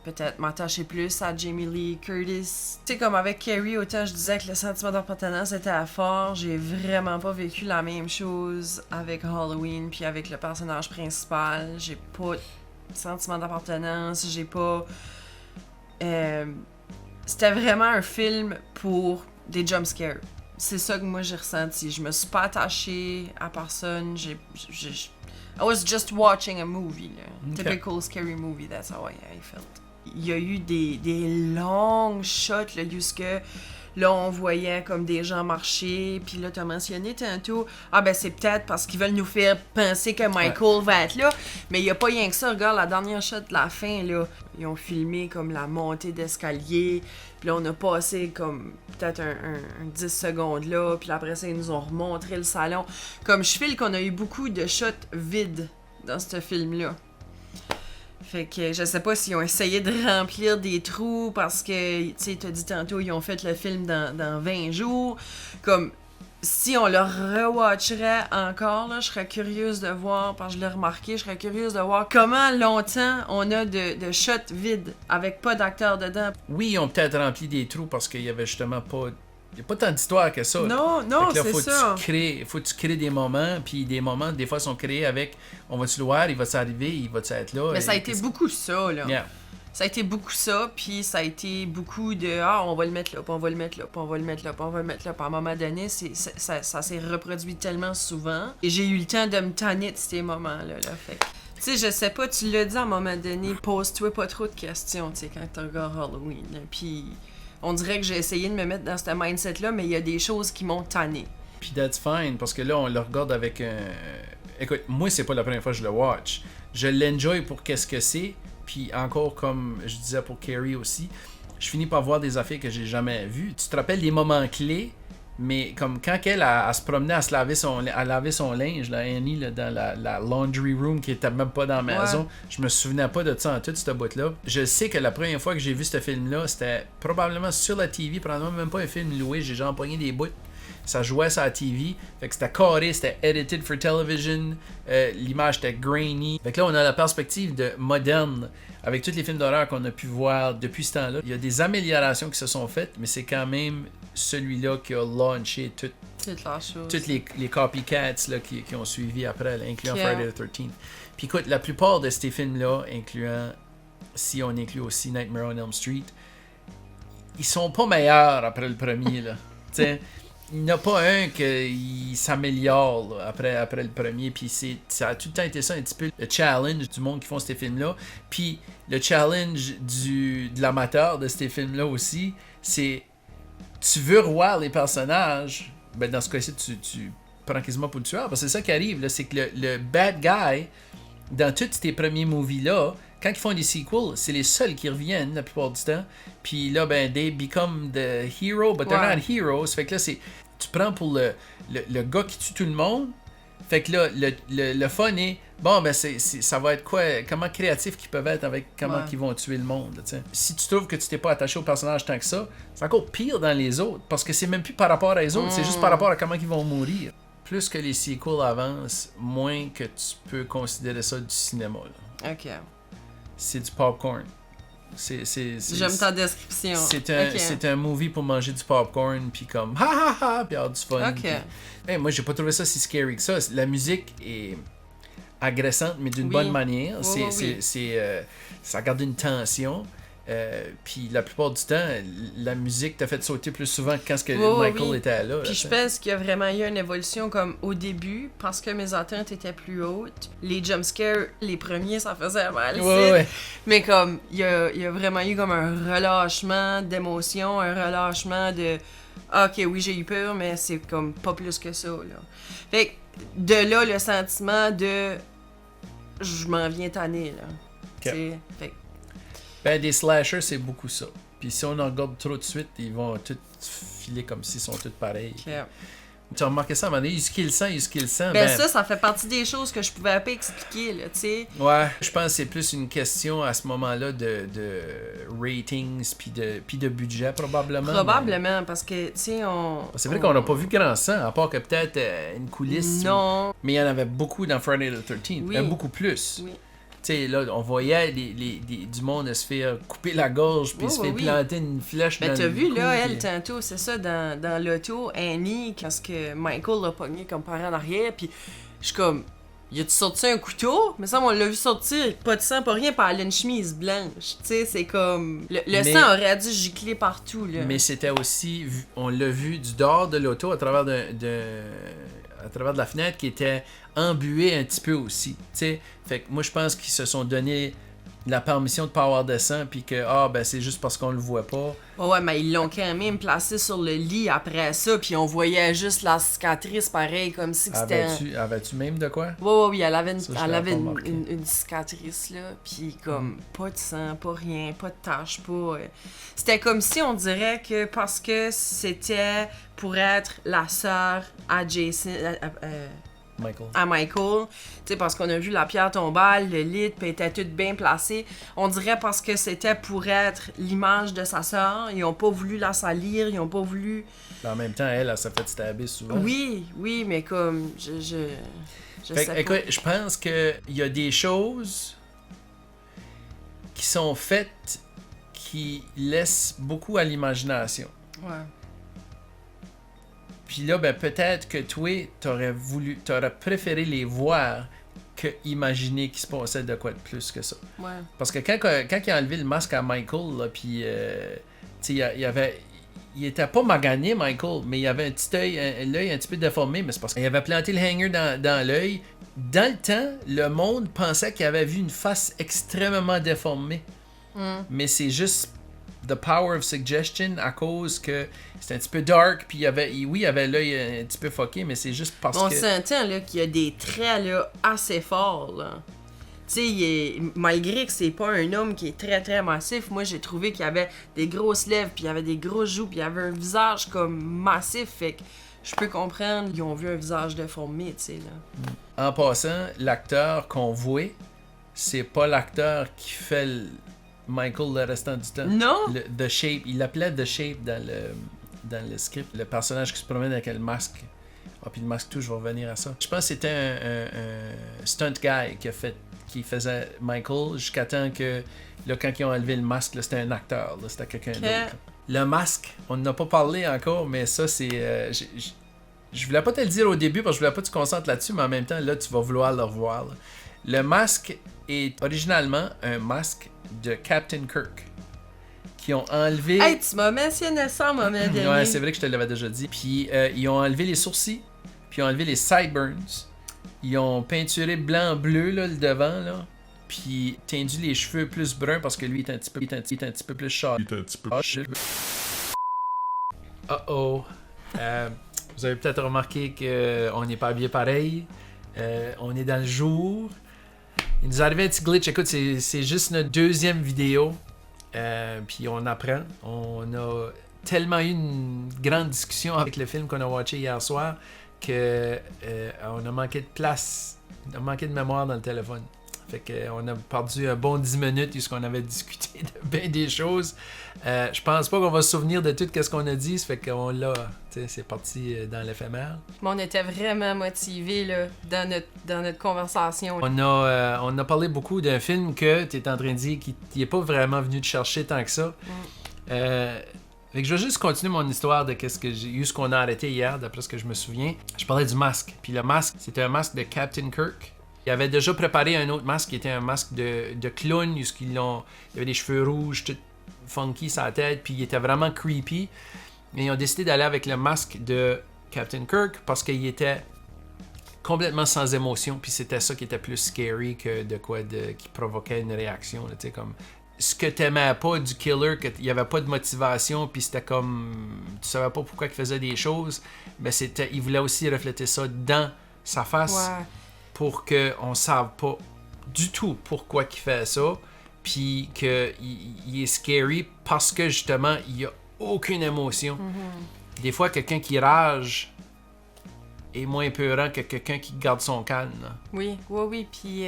[SPEAKER 2] peut-être m'attacher plus à Jamie Lee Curtis. Tu sais, comme avec Carrie, autant je disais que le sentiment d'appartenance était fort, j'ai vraiment pas vécu la même chose avec Halloween puis avec le personnage principal. J'ai pas de sentiment d'appartenance, j'ai pas... C'était vraiment un film pour des jumpscares. C'est ça que moi j'ai ressenti. Je me suis pas attachée à personne, I was just watching a movie, là.
[SPEAKER 1] Okay.
[SPEAKER 2] Typical scary movie, that's how I felt. Il y a eu des longs shots, là, jusque là, on voyait comme des gens marcher, puis là, t'as mentionné tantôt, c'est peut-être parce qu'ils veulent nous faire penser que Michael va être là, mais il y a pas rien que ça, regarde, la dernière shot de la fin, là, ils ont filmé comme la montée d'escalier, puis là, on a passé comme peut-être un 10 secondes là, puis après ça, ils nous ont remontré le salon. Comme je file qu'on a eu beaucoup de shots vides dans ce film-là. Fait que je sais pas s'ils ont essayé de remplir des trous parce que, tu sais, t'as dit tantôt, ils ont fait le film dans 20 jours. Comme, si on le rewatcherait encore, là, je serais curieuse de voir, parce que je l'ai remarqué, je serais curieuse de voir comment longtemps on a de shots vides avec pas d'acteurs dedans.
[SPEAKER 1] Oui, ils ont peut-être rempli des trous parce qu'il y avait justement pas... Il n'y a pas tant d'histoire que ça.
[SPEAKER 2] Non,
[SPEAKER 1] Fait que là,
[SPEAKER 2] c'est ça.
[SPEAKER 1] Faut que tu crées des moments, puis des moments, des fois, sont créés avec on va-tu le voir, il va s'arriver, il va-tu être là.
[SPEAKER 2] Mais ça a été beaucoup ça, là.
[SPEAKER 1] Yeah.
[SPEAKER 2] Ça a été beaucoup ça, puis ça a été beaucoup de on va le mettre là, puis on va le mettre là, puis on va le mettre là, puis on va le mettre là. Puis à un moment donné, ça s'est reproduit tellement souvent. Et j'ai eu le temps de me tanner de ces moments-là. Là. Fait que, tu sais, je sais pas, tu l'as dit à un moment donné, pose-toi pas trop de questions, tu sais, quand tu regardes Halloween. Là. Puis on dirait que j'ai essayé de me mettre dans ce mindset-là, mais il y a des choses qui m'ont tanné.
[SPEAKER 1] Puis that's fine, parce que là, on le regarde avec un... Écoute, moi, c'est pas la première fois que je le watch. Je l'enjoy pour qu'est-ce que c'est, puis encore, comme je disais pour Carrie aussi, je finis par voir des affaires que j'ai jamais vues. Tu te rappelles des moments clés, mais comme quand elle se promenait à laver son linge, là, Annie, là, dans la laundry room qui était même pas dans la maison, je me souvenais pas de ça en tout, cette bout-là. Je sais que la première fois que j'ai vu ce film-là, c'était probablement sur la TV, probablement même pas un film loué, j'ai genre pogné des bouts. Ça jouait sur la TV, fait que c'était carré, c'était edited for television, l'image était grainy. Fait que là, on a la perspective de moderne, avec tous les films d'horreur qu'on a pu voir depuis ce temps-là. Il y a des améliorations qui se sont faites, mais c'est quand même celui-là qui a launché toutes les copycats là, qui ont suivi après, là, incluant Friday the 13th. Puis écoute, la plupart de ces films-là, incluant, si on inclut aussi Nightmare on Elm Street, ils sont pas meilleurs après le premier, là. T'sais, il n'y en a pas un qui s'améliore là, après le premier, puis ça a tout le temps été ça un petit peu le challenge du monde qui font ces films-là, puis le challenge de l'amateur de ces films-là aussi, c'est tu veux revoir les personnages, ben dans ce cas-ci tu prends quasiment pour le tueur, parce que c'est ça qui arrive, là, c'est que le bad guy dans tous tes premiers movies-là, quand ils font des sequels, c'est les seuls qui reviennent la plupart du temps. Puis là, ben, they become the hero, but they're not heroes. Fait que là, tu prends pour le gars qui tue tout le monde. Fait que là, le fun est, bon, ben, ça va être quoi, comment créatifs qu'ils peuvent être avec comment ils vont tuer le monde. Là, t'sais. Si tu trouves que tu t'es pas attaché au personnage tant que ça, c'est encore pire dans les autres. Parce que c'est même plus par rapport à les autres, c'est juste par rapport à comment ils vont mourir. Plus que les sequels avancent, moins que tu peux considérer ça du cinéma. Là.
[SPEAKER 2] Ok.
[SPEAKER 1] C'est du popcorn.
[SPEAKER 2] J'aime ta description.
[SPEAKER 1] C'est un movie pour manger du popcorn, puis comme ha ha ha, puis avoir du fun.
[SPEAKER 2] Ok.
[SPEAKER 1] Hey, moi, j'ai pas trouvé ça si scary que ça. La musique est agressante, mais d'une bonne manière. Ça garde une tension. Puis la plupart du temps, la musique t'a fait sauter plus souvent que quand Michael était là.
[SPEAKER 2] Puis je pense qu'il y a vraiment eu une évolution comme au début, parce que mes attentes étaient plus hautes. Les jumpscares, les premiers, ça faisait mal. Mais comme, il y a vraiment eu comme un relâchement d'émotion, un relâchement de ok, oui, j'ai eu peur, mais c'est comme pas plus que ça. Là. Fait que de là, le sentiment de je m'en viens tanner. Là.
[SPEAKER 1] Okay.
[SPEAKER 2] Fait que,
[SPEAKER 1] ben, des slashers, c'est beaucoup ça. Puis si on en regarde trop de suite, ils vont tous filer comme s'ils sont tous pareils.
[SPEAKER 2] okay.
[SPEAKER 1] Tu as remarqué ça à un moment donné, ce qu'il sent.
[SPEAKER 2] Ben ça fait partie des choses que je pouvais pas expliquer, là, tu sais.
[SPEAKER 1] Ouais, je pense que c'est plus une question à ce moment-là de ratings puis de budget, probablement.
[SPEAKER 2] Probablement, parce que, tu sais,
[SPEAKER 1] c'est vrai qu'on n'a pas vu grand sang, à part que peut-être une coulisse.
[SPEAKER 2] Non.
[SPEAKER 1] Mais il y en avait beaucoup dans Friday the 13th.
[SPEAKER 2] Oui.
[SPEAKER 1] Beaucoup plus.
[SPEAKER 2] Oui.
[SPEAKER 1] Tu sais, là, on voyait du monde se faire couper la gorge puis se faire planter une flèche dans le cou.
[SPEAKER 2] Ben, t'as vu, là, elle, tantôt, c'est ça, dans l'auto, Annie, quand que Michael l'a pogné comme par en arrière, puis je suis comme, y a-tu sorti un couteau? Mais ça, on l'a vu sortir, pas de sang, pas rien, par une chemise blanche. Tu sais, c'est comme, le sang aurait dû gicler partout, là.
[SPEAKER 1] Mais c'était aussi, on l'a vu du dehors de l'auto à travers à travers de la fenêtre qui était embué un petit peu aussi, tu sais. Fait que moi, je pense qu'ils se sont donné la permission de pas avoir de sang, puis que, c'est juste parce qu'on le voit pas.
[SPEAKER 2] Ouais, mais ils l'ont quand même placé sur le lit après ça, puis on voyait juste la cicatrice pareil, comme si c'était...
[SPEAKER 1] Avais-tu même de quoi?
[SPEAKER 2] Oui, elle avait une cicatrice, là, puis comme, pas de sang, pas rien, pas de tache, pas... C'était comme si on dirait que parce que c'était pour être la sœur à Jason... à Michael, tu sais, parce qu'on a vu la pierre tombale, le lit, puis elle était toute bien placée. On dirait parce que c'était pour être l'image de sa sœur. Ils ont pas voulu la salir, ils ont pas voulu...
[SPEAKER 1] En même temps, elle s'est fait stabber souvent.
[SPEAKER 2] Oui, mais comme, je sais pas.
[SPEAKER 1] Écoute, je pense qu'il y a des choses qui sont faites qui laissent beaucoup à l'imagination.
[SPEAKER 2] Ouais.
[SPEAKER 1] Puis là, ben peut-être que toi, t'aurais préféré les voir que imaginer qu'il se passait de quoi de plus que ça.
[SPEAKER 2] Ouais.
[SPEAKER 1] Parce que quand il a enlevé le masque à Michael, là, puis tu sais, il était pas magané, Michael, mais il avait un petit l'œil un petit peu déformé, mais c'est parce qu'il avait planté le hanger dans l'œil. Dans le temps, le monde pensait qu'il avait vu une face extrêmement déformée. Mais c'est juste the power of suggestion à cause que c'était un petit peu dark, puis il y avait l'œil un petit peu fucké, mais c'est juste parce que...
[SPEAKER 2] On s'entend là qu'il y a des traits là assez forts, là. Tu sais, malgré que c'est pas un homme qui est très très massif, moi j'ai trouvé qu'il y avait des grosses lèvres, puis il y avait des grosses joues, puis il y avait un visage comme massif, fait que je peux comprendre qu'ils ont vu un visage déformé, tu sais, là.
[SPEAKER 1] En passant, l'acteur qu'on voit, c'est pas l'acteur qui fait Michael le restant du temps.
[SPEAKER 2] Non?
[SPEAKER 1] The Shape, il l'appelait The Shape dans le script, le personnage qui se promène avec le masque. Puis le masque tout, je vais revenir à ça. Je pense que c'était un stunt guy qui faisait Michael jusqu'à temps que, là, quand ils ont enlevé le masque, là, c'était un acteur, là, c'était quelqu'un d'autre. Le masque, on n'en a pas parlé encore, mais ça, c'est... je voulais pas te le dire au début parce que je voulais pas que tu te concentres là-dessus, mais en même temps, là, tu vas vouloir le revoir. Là. Le masque est originalement un masque de Captain Kirk. Qui ont enlevé...
[SPEAKER 2] Hey, tu m'as mentionné ça, mon ami.
[SPEAKER 1] Ouais, c'est vrai que je te l'avais déjà dit. Puis ils ont enlevé les sourcils, puis ils ont enlevé les sideburns. Ils ont peinturé blanc-bleu, là, le devant, là. Puis tendu les cheveux plus bruns parce que lui est un petit peu plus short. Uh-oh. Vous avez peut-être remarqué qu'on n'est pas habillé pareil. On est dans le jour. Il nous est arrivé un petit glitch. Écoute, c'est juste notre deuxième vidéo. Puis on apprend. On a tellement eu une grande discussion avec le film qu'on a watché hier soir que on a manqué de place. On a manqué de mémoire dans le téléphone. Fait qu'on a perdu un bon 10 minutes puisqu'on avait discuté de bien des choses. Je pense pas qu'on va se souvenir de tout ce qu'on a dit. Ça fait qu'on l'a. C'est parti dans l'éphémère.
[SPEAKER 2] Mais on était vraiment motivés là, dans notre conversation.
[SPEAKER 1] On a parlé beaucoup d'un film que tu es en train de dire qui n'est pas vraiment venu te chercher tant que ça. Fait que je vais juste continuer mon histoire de qu'est-ce que j'ai eu, ce qu'on a arrêté hier, d'après ce que je me souviens. Je parlais du masque. Puis le masque, c'était un masque de Captain Kirk. Il avait déjà préparé un autre masque qui était un masque de clown. Il avait des cheveux rouges, tout funky sur la tête, puis il était vraiment creepy. Mais ils ont décidé d'aller avec le masque de Captain Kirk parce qu'il était complètement sans émotion, puis c'était ça qui était plus scary que de quoi qui provoquait une réaction. Tu sais, comme ce que t'aimais pas du killer, qu'il n'y avait pas de motivation, puis c'était comme tu savais pas pourquoi il faisait des choses, mais il voulait aussi refléter ça dans sa face.
[SPEAKER 2] Ouais.
[SPEAKER 1] Pour qu'on ne sache pas du tout pourquoi il fait ça, puis qu'il est scary parce que justement, il n'y a aucune émotion. Mm-hmm. Des fois, quelqu'un qui rage est moins peurant que quelqu'un qui garde son calme. Là.
[SPEAKER 2] Oui. Puis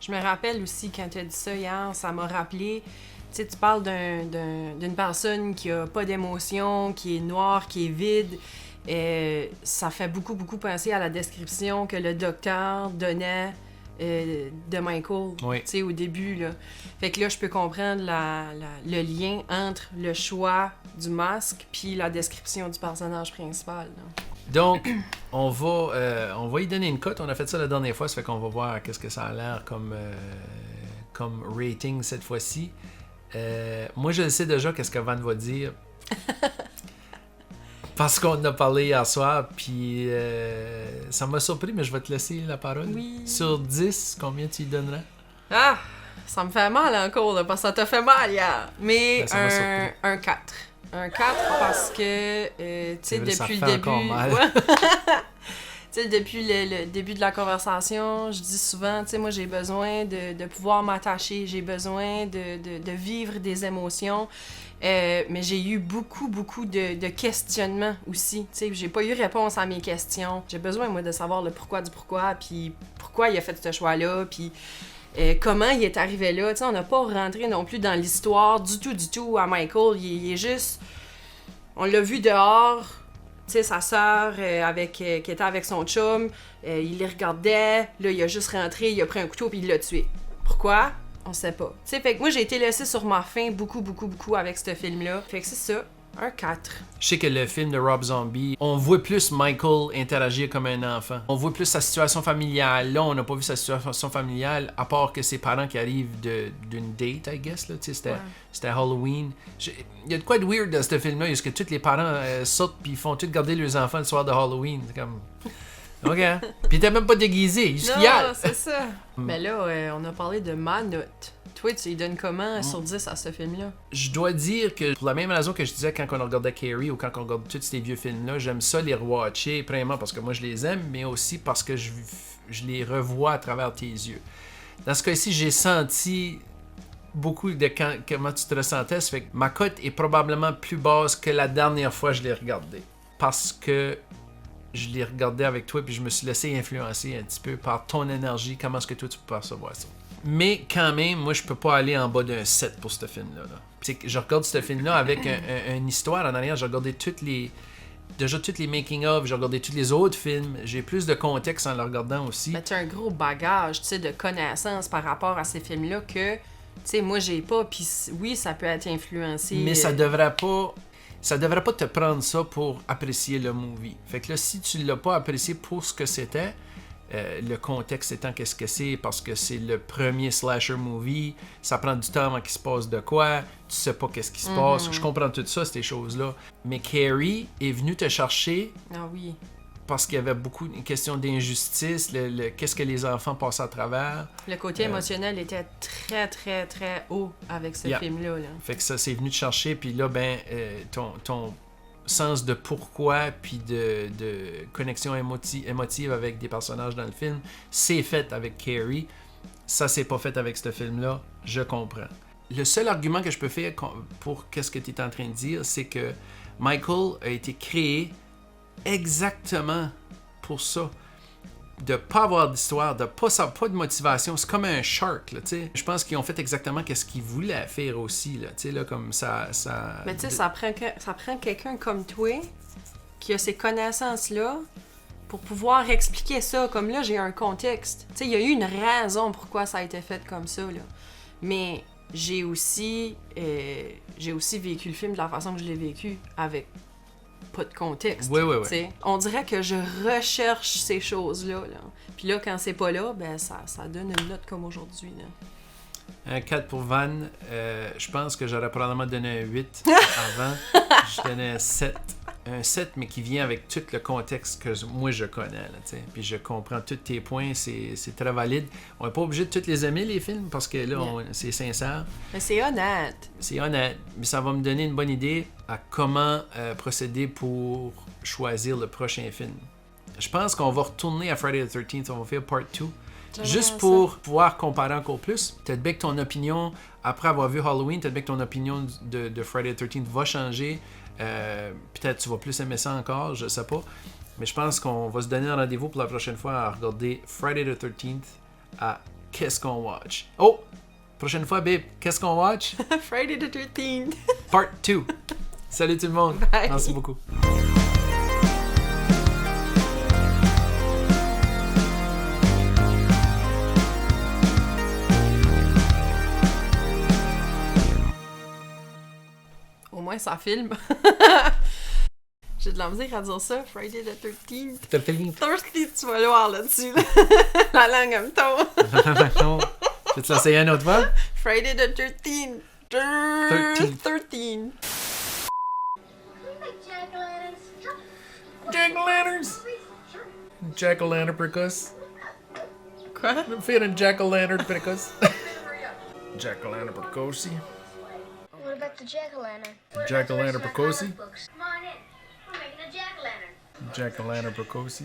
[SPEAKER 2] je me rappelle aussi, quand tu as dit ça hier, ça m'a rappelé. Tu sais, tu parles d'une personne qui a pas d'émotion, qui est noire, qui est vide. Ça fait beaucoup penser à la description que le docteur donnait de Michael,
[SPEAKER 1] oui.
[SPEAKER 2] Tu sais, au début, là. Fait que là, je peux comprendre le lien entre le choix du masque puis la description du personnage principal, là.
[SPEAKER 1] Donc, on va y donner une cote. On a fait ça la dernière fois, ça fait qu'on va voir qu'est-ce que ça a l'air comme rating cette fois-ci. Moi, je le sais déjà qu'est-ce que Van va dire. Parce qu'on en a parlé hier soir, puis ça m'a surpris, mais je vais te laisser la parole.
[SPEAKER 2] Oui.
[SPEAKER 1] Sur 10, combien tu lui donnerais?
[SPEAKER 2] Ah! Ça me fait mal encore, là, parce que ça t'a fait mal hier. Mais
[SPEAKER 1] Ben,
[SPEAKER 2] un 4. Un 4 parce que, tu sais, depuis le début...
[SPEAKER 1] Ouais.
[SPEAKER 2] Tu sais, depuis le début de la conversation, je dis souvent, tu sais, moi, j'ai besoin de pouvoir m'attacher, j'ai besoin de vivre des émotions, mais j'ai eu beaucoup de questionnements aussi, tu sais, j'ai pas eu réponse à mes questions. J'ai besoin, moi, de savoir le pourquoi du pourquoi, puis pourquoi il a fait ce choix-là, puis comment il est arrivé là. Tu sais, on n'a pas rentré non plus dans l'histoire du tout à Michael. Il est juste... On l'a vu dehors... Tu sais, sa sœur qui était avec son chum, il les regardait, là, il a juste rentré, il a pris un couteau puis il l'a tué. Pourquoi? On sait pas. Tu sais, fait que moi, j'ai été laissée sur ma faim beaucoup avec ce film-là. Fait que c'est ça, un 4.
[SPEAKER 1] Je sais que le film de Rob Zombie, on voit plus Michael interagir comme un enfant. On voit plus sa situation familiale. Là, on n'a pas vu sa situation familiale, à part que ses parents qui arrivent d'une date, I guess. Là. Tu sais, c'était Halloween. Il y a de quoi de weird dans ce film-là, parce que tous les parents sortent puis ils font tout garder leurs enfants le soir de Halloween. C'est comme... OK. Puis il était même pas déguisé, il
[SPEAKER 2] Non, c'est ça. Mais là, on a parlé de ma note. Toi, tu lui donnes comment sur 10 à ce film-là?
[SPEAKER 1] Je dois dire que pour la même raison que je disais quand on regardait Carrie ou quand on regarde tous ces vieux films-là, j'aime ça les rewatcher, premièrement parce que moi je les aime, mais aussi parce que je les revois à travers tes yeux. Dans ce cas-ci, j'ai senti beaucoup de comment tu te ressentais, ça fait que ma cote est probablement plus basse que la dernière fois que je l'ai regardé. Parce que je l'ai regardé avec toi puis je me suis laissé influencer un petit peu par ton énergie, comment est-ce que toi tu peux percevoir ça. Mais quand même, moi, je peux pas aller en bas d'un 7 pour ce film-là. Là. Je regarde ce film-là avec une histoire en arrière. J'ai regardé toutes les making-of, j'ai regardé tous les autres films. J'ai plus de contexte en le regardant aussi.
[SPEAKER 2] Mais tu as un gros bagage, tu sais, de connaissances par rapport à ces films-là que, tu sais, moi, j'ai pas. Puis oui, ça peut être influencé.
[SPEAKER 1] Mais ça devrait pas te prendre ça pour apprécier le movie. Fait que là, si tu l'as pas apprécié pour ce que c'était... le contexte étant qu'est-ce que c'est, parce que c'est le premier slasher movie, ça prend du temps avant qu'il se passe de quoi, tu sais pas qu'est-ce qui se passe, je comprends tout ça, ces choses-là. Mais Carrie est venue te chercher parce qu'il y avait beaucoup une question d'injustice, qu'est-ce que les enfants passent à travers. Le
[SPEAKER 2] côté émotionnel était très haut avec ce film-là. Là.
[SPEAKER 1] Fait que ça, c'est venu te chercher, puis là, ton sens de pourquoi puis de connexion émotive avec des personnages dans le film, c'est fait avec Carrie. Ça, c'est pas fait avec ce film-là. Je comprends. Le seul argument que je peux faire pour qu'est-ce que tu es en train de dire, c'est que Michael a été créé exactement pour ça. De pas avoir d'histoire, de pas de motivation. C'est comme un shark, là, tu sais. Je pense qu'ils ont fait exactement ce qu'ils voulaient faire aussi, là, tu sais, là, comme ça...
[SPEAKER 2] Mais tu sais, ça prend quelqu'un comme toi qui a ces connaissances-là pour pouvoir expliquer ça. Comme là, j'ai un contexte. Tu sais, il y a eu une raison pourquoi ça a été fait comme ça, là. Mais j'ai aussi vécu le film de la façon que je l'ai vécu, avec pas de contexte.
[SPEAKER 1] Oui.
[SPEAKER 2] On dirait que je recherche ces choses-là. Là. Puis là, quand c'est pas là, ben ça donne une note comme aujourd'hui. Là.
[SPEAKER 1] Un 4 pour Van. Je pense que j'aurais probablement donné un 8 avant. Je donnais un 7. Un 7, mais qui vient avec tout le contexte que moi je connais. Là, puis je comprends tous tes points, c'est très valide. On n'est pas obligé de tous les aimer, les films, parce que là, c'est sincère.
[SPEAKER 2] Mais c'est honnête.
[SPEAKER 1] C'est honnête, mais ça va me donner une bonne idée à comment procéder pour choisir le prochain film. Je pense qu'on va retourner à Friday the 13th, on va faire part 2. Juste pour pouvoir comparer encore plus. Peut-être bien que ton opinion, après avoir vu Halloween, peut-être bien que ton opinion de Friday the 13th va changer. Peut-être tu vas plus aimer ça encore, je sais pas. Mais je pense qu'on va se donner un rendez-vous pour la prochaine fois à regarder Friday the 13th à Qu'est-ce qu'on watch. Oh! Prochaine fois, babe, Qu'est-ce qu'on watch?
[SPEAKER 2] Friday the 13th.
[SPEAKER 1] Part 2. Salut tout le monde.
[SPEAKER 2] Bye.
[SPEAKER 1] Merci beaucoup.
[SPEAKER 2] Au moins, ça filme. J'ai de la misère à dire ça. Friday the 13th. Thirsty, tu vas le voir là-dessus. Là. La langue me tombe.
[SPEAKER 1] Je vais te l'essayer une autre fois.
[SPEAKER 2] Friday the 13th. 13.
[SPEAKER 1] Jack-o'-lanterns. Jack-o'-lantern precoce.
[SPEAKER 2] Quoi?
[SPEAKER 1] I'm feeling jack-o'-lantern precoce. Jack-o'-lantern precoce.
[SPEAKER 9] What about the jack-o'-lantern?
[SPEAKER 1] Jack-o'-lantern precoce.
[SPEAKER 9] Come on in. We're making a jack-o'-lantern.
[SPEAKER 1] Jack-o'-lantern precoce.